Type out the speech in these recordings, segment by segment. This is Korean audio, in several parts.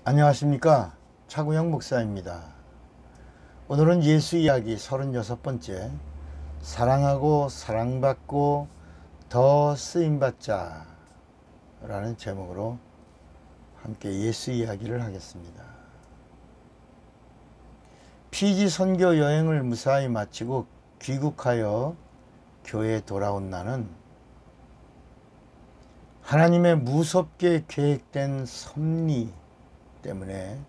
안녕하십니까, 차구영 목사입니다. 오늘은 예수 이야기 36번째, 사랑하고 사랑받고 더 쓰임받자 라는 제목으로 함께 예수 이야기를 하겠습니다. 피지 선교 여행을 무사히 마치고 귀국하여 교회에 돌아온 나는 하나님의 무섭게 계획된 섭리 때문에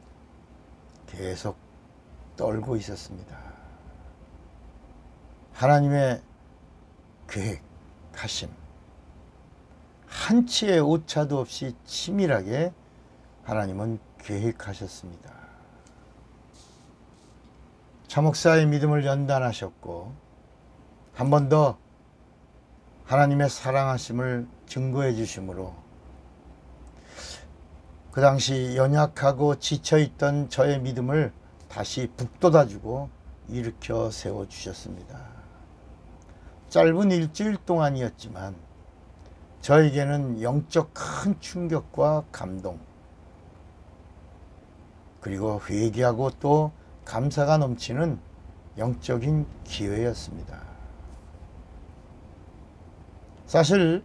계속 떨고 있었습니다. 하나님의 계획하심, 한치의 오차도 없이 치밀하게 하나님은 계획하셨습니다. 차목사의 믿음을 연단하셨고 한 번 더 하나님의 사랑하심을 증거해 주심으로 그 당시 연약하고 지쳐있던 저의 믿음을 다시 북돋아주고 일으켜 세워주셨습니다. 짧은 일주일 동안이었지만 저에게는 영적 큰 충격과 감동, 그리고 회개하고 또 감사가 넘치는 영적인 기회였습니다. 사실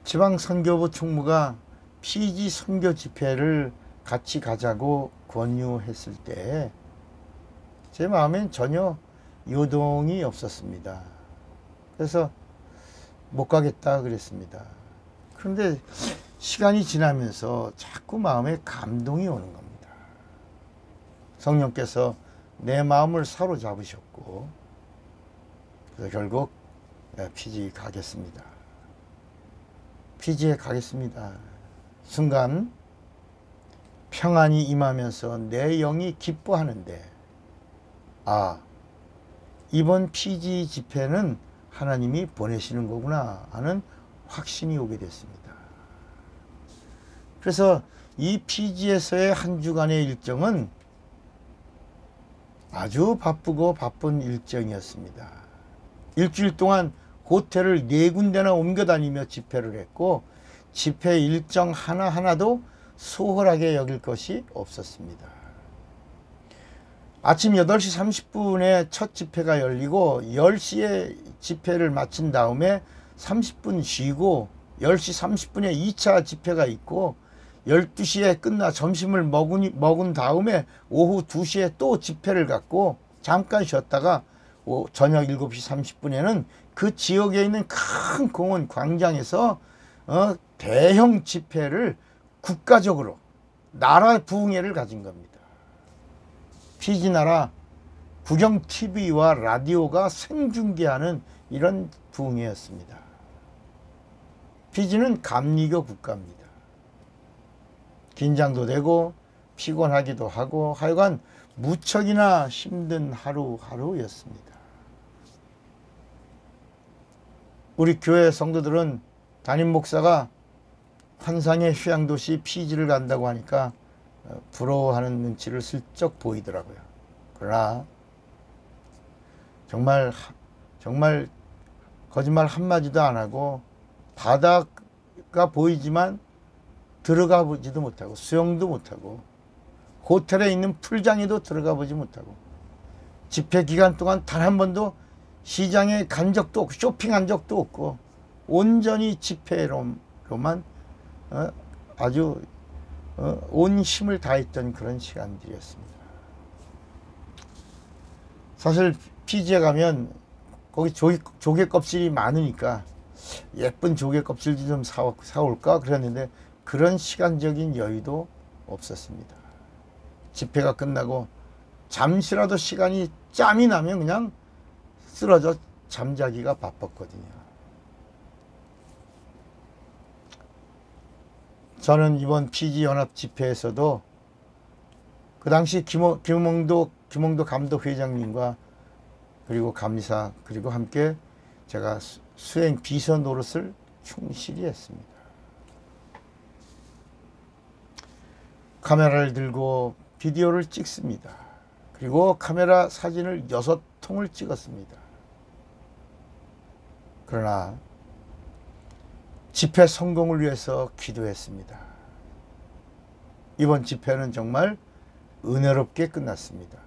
지방선교부 총무가 피지 선교 집회를 같이 가자고 권유했을 때 제 마음엔 전혀 요동이 없었습니다. 그래서 못 가겠다 그랬습니다. 그런데 시간이 지나면서 자꾸 마음에 감동이 오는 겁니다. 성령께서 내 마음을 사로잡으셨고, 그래서 결국 피지 가겠습니다. 피지에 가겠습니다. 순간 평안이 임하면서 내 영이 기뻐하는데, 이번 피지 집회는 하나님이 보내시는 거구나 하는 확신이 오게 됐습니다. 그래서 이 피지에서의 한 주간의 일정은 아주 바쁘고 바쁜 일정이었습니다. 일주일 동안 호텔을 4군데나 옮겨 다니며 집회를 했고, 집회 일정 하나하나도 소홀하게 여길 것이 없었습니다. 아침 8시 30분에 첫 집회가 열리고 10시에 집회를 마친 다음에 30분 쉬고 10시 30분에 2차 집회가 있고 12시에 끝나 점심을 먹은 다음에 오후 2시에 또 집회를 갖고 잠깐 쉬었다가 저녁 7시 30분에는 그 지역에 있는 큰 공원 광장에서 대형 집회를 국가적으로 나라 부흥회를 가진 겁니다. 피지 나라 국영 TV와 라디오가 생중계하는 이런 부흥회였습니다. 피지는 감리교 국가입니다. 긴장도 되고 피곤하기도 하고 하여간 무척이나 힘든 하루하루였습니다. 우리 교회 성도들은 담임 목사가 환상의 휴양도시 피지를 간다고 하니까 부러워하는 눈치를 슬쩍 보이더라고요. 그러나 정말 거짓말 한마디도 안 하고 바다가 보이지만 들어가 보지도 못하고 수영도 못하고 호텔에 있는 풀장에도 들어가 보지 못하고 집회 기간 동안 단 한 번도 시장에 간 적도 없고 쇼핑한 적도 없고 온전히 집회로만 아주 온 힘을 다했던 그런 시간들이었습니다. 사실 피지에 가면 거기 조개 껍질이 많으니까 예쁜 조개 껍질도 좀 사올까 그랬는데 그런 시간적인 여유도 없었습니다. 집회가 끝나고 잠시라도 시간이 짬이 나면 그냥 쓰러져 잠자기가 바빴거든요. 저는 이번 피지 연합 집회에서도 그 당시 김홍도 감독 회장님과 그리고 감리사 그리고 함께 제가 수행 비서 노릇을 충실히 했습니다. 카메라를 들고 비디오를 찍습니다. 그리고 카메라 사진을 6통을 찍었습니다. 그러나 집회 성공을 위해서 기도했습니다. 이번 집회는 정말 은혜롭게 끝났습니다.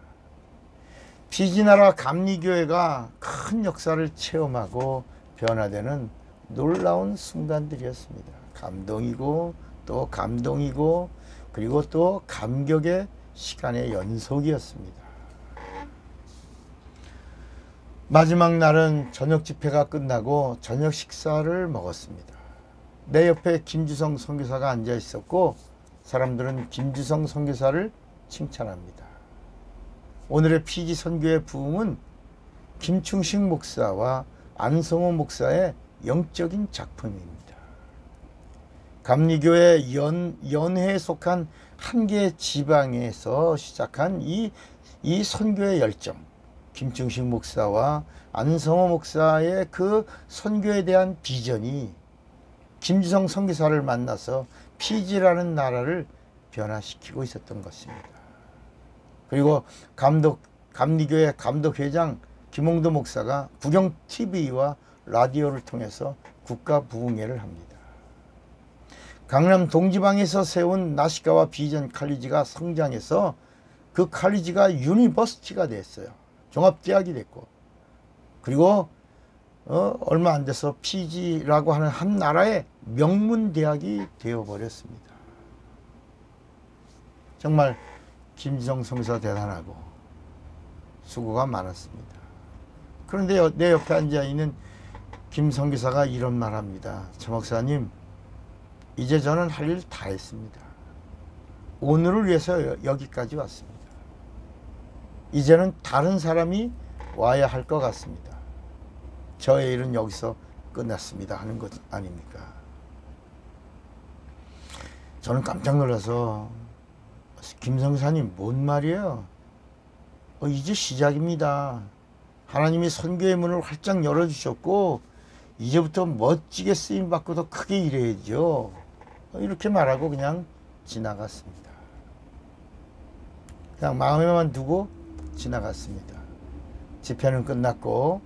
피지나라 감리교회가 큰 역사를 체험하고 변화되는 놀라운 순간들이었습니다. 감동이고 또 감동이고 그리고 또 감격의 시간의 연속이었습니다. 마지막 날은 저녁 집회가 끝나고 저녁 식사를 먹었습니다. 내 옆에 김주성 선교사가 앉아 있었고 사람들은 김주성 선교사를 칭찬합니다. 오늘의 피지 선교의 부흥은 김충식 목사와 안성호 목사의 영적인 작품입니다. 감리교회 연회에 속한 한 개의 지방에서 시작한 이 선교의 열정, 김충식 목사와 안성호 목사의 그 선교에 대한 비전이 김주성 선교사를 만나서 피지라는 나라를 변화시키고 있었던 것입니다. 그리고 감리교회 감독회장 김홍도 목사가 구경TV와 라디오를 통해서 국가부흥회를 합니다. 강남 동지방에서 세운 나시가와 비전 칼리지가 성장해서 그 칼리지가 유니버시티가 됐어요. 종합대학이 됐고 그리고 얼마 안 돼서 피지라고 하는 한 나라의 명문대학이 되어버렸습니다. 정말 김주성 선교사 대단하고 수고가 많았습니다. 그런데 내 옆에 앉아있는 김 선교사가 이런 말 합니다. 차 목사님, 이제 저는 할 일 다 했습니다. 오늘을 위해서 여기까지 왔습니다. 이제는 다른 사람이 와야 할 것 같습니다. 저의 일은 여기서 끝났습니다 하는 것 아닙니까? 저는 깜짝 놀라서 김 선교사님 뭔 말이에요? 이제 시작입니다. 하나님이 선교의 문을 활짝 열어주셨고 이제부터 멋지게 쓰임받고 더 크게 일해야죠. 이렇게 말하고 그냥 지나갔습니다. 그냥 마음에만 두고 지나갔습니다. 집회는 끝났고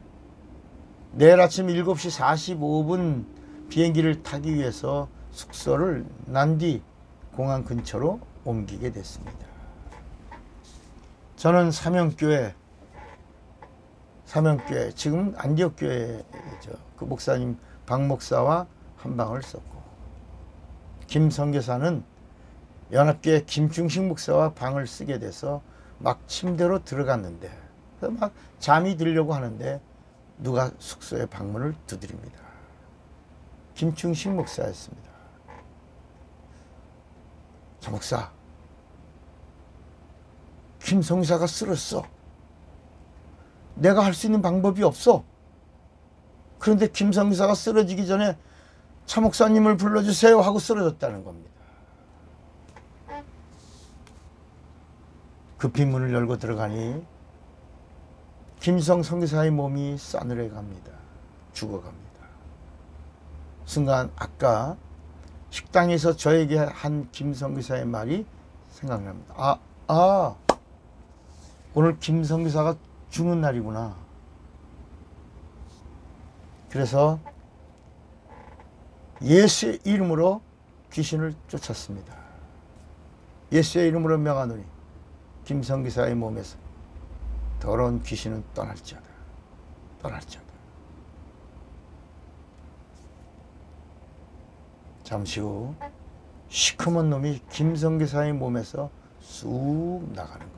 내일 아침 7시 45분 비행기를 타기 위해서 숙소를 난디 공항 근처로 옮기게 됐습니다. 저는 사명교회 지금 안디옥교회죠. 그 목사님 박 목사와 한 방을 썼고 김 선교사는 연합교회 김충식 목사와 방을 쓰게 돼서 막 침대로 들어갔는데 막 잠이 들려고 하는데 누가 숙소의 방문을 두드립니다. 김충식 목사였습니다. 저 목사, 김 선교사가 쓰러졌어. 내가 할 수 있는 방법이 없어. 그런데 김 선교사가 쓰러지기 전에 차 목사님을 불러주세요 하고 쓰러졌다는 겁니다. 급히 문을 열고 들어가니 김주성 선교사의 몸이 싸늘해 갑니다. 죽어갑니다. 순간 아까 식당에서 저에게 한 김 선교사의 말이 생각납니다. 오늘 김 선교사가 죽는 날이구나. 그래서 예수의 이름으로 귀신을 쫓았습니다. 예수의 이름으로 명하노니 김 선교사의 몸에서 더러운 귀신은 떠날지어다. 잠시 후 시커먼 놈이 김 선교사의 몸에서 쑥 나가는 겁니다.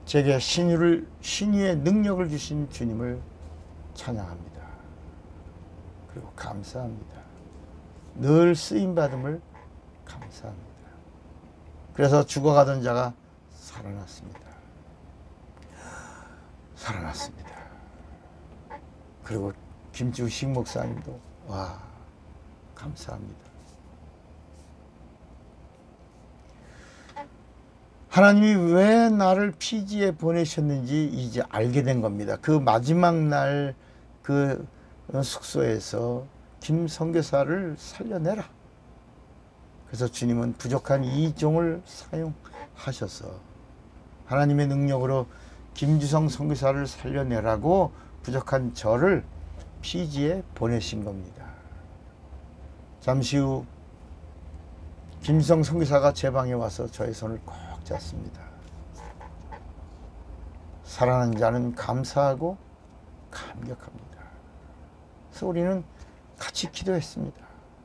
제게 신유의 능력을 주신 주님을 찬양합니다. 그리고 감사합니다. 늘 쓰임받음을 감사합니다. 그래서 죽어가던 자가 살아났습니다. 그리고 김충식 목사님도 와 감사합니다. 하나님이 왜 나를 피지에 보내셨는지 이제 알게 된 겁니다. 그 마지막 날 그 숙소에서 김 선교사를 살려내라. 그래서 주님은 부족한 이 종을 사용하셔서 하나님의 능력으로 김주성 선교사를 살려내라고 부족한 저를 피지에 보내신 겁니다. 잠시 후 김지성 선교사가 제 방에 와서 저의 손을 꼭 잡습니다. 사랑하는 자는 감사하고 감격합니다. 그래서 우리는 같이 기도했습니다.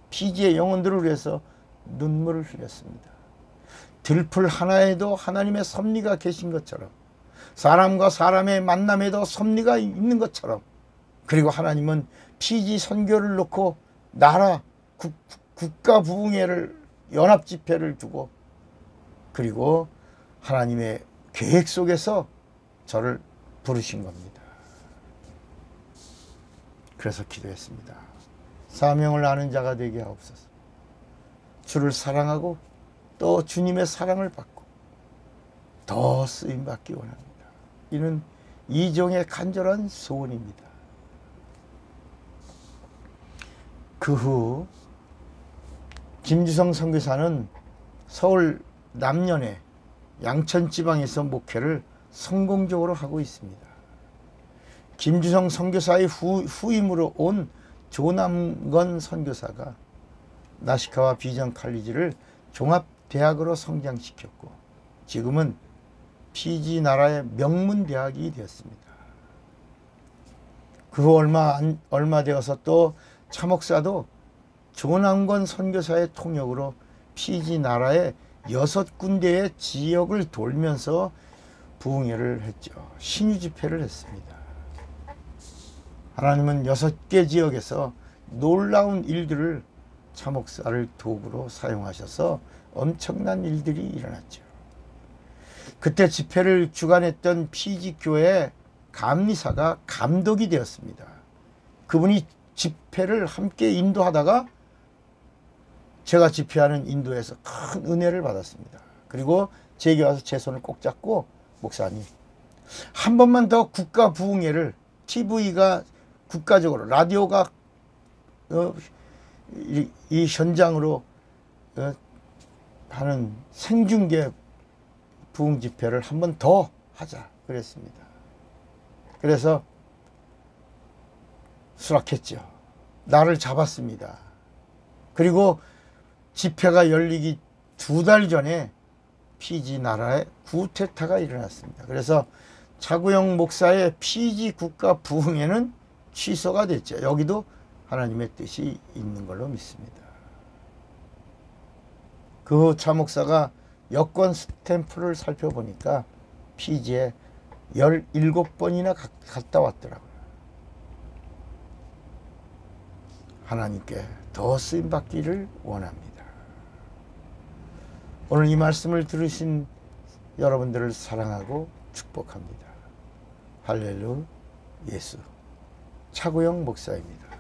피지의 영혼들을 위해서 눈물을 흘렸습니다. 들풀 하나에도 하나님의 섭리가 계신 것처럼, 사람과 사람의 만남에도 섭리가 있는 것처럼, 그리고 하나님은 피지 선교를 놓고 나라, 국가 부흥회를, 연합 집회를 두고, 그리고 하나님의 계획 속에서 저를 부르신 겁니다. 그래서 기도했습니다. 사명을 아는 자가 되게 하옵소서. 주를 사랑하고 또 주님의 사랑을 받고 더 쓰임받기 원합니다. 이는 이종의 간절한 소원입니다. 그 후 김지성 선교사는 서울 남년의 양천지방에서 목회를 성공적으로 하고 있습니다. 김지성 선교사의 후임으로 온 조남건 선교사가 나시카와 비전 칼리지를 종합대학으로 성장시켰고 지금은 피지 나라의 명문대학이 되었습니다. 그 후 얼마 되어서 또 차목사도 조남건 선교사의 통역으로 피지 나라의 6군데의 지역을 돌면서 부흥회를 했죠. 신유 집회를 했습니다. 하나님은 6개 지역에서 놀라운 일들을 차목사를 도구로 사용하셔서 엄청난 일들이 일어났죠. 그때 집회를 주관했던 피지교회 감리사가 감독이 되었습니다. 그분이 집회를 함께 인도하다가 제가 집회하는 인도에서 큰 은혜를 받았습니다. 그리고 제게 와서 제 손을 꼭 잡고 목사님, 한 번만 더 국가 부흥회를 TV가 국가적으로 라디오가 이 현장으로 하는 생중계 부흥 집회를 한 번 더 하자 그랬습니다. 그래서 수락했죠. 나를 잡았습니다. 그리고 집회가 열리기 2달 전에 피지 나라에 구테타가 일어났습니다. 그래서 차구영 목사의 피지 국가 부흥회는 취소가 됐죠. 여기도 하나님의 뜻이 있는 걸로 믿습니다. 그 후 차 목사가 여권 스탬프를 살펴보니까 피지에 17번이나 갔다 왔더라고요. 하나님께 더 쓰임받기를 원합니다. 오늘 이 말씀을 들으신 여러분들을 사랑하고 축복합니다. 할렐루야 예수. 차구영 목사입니다.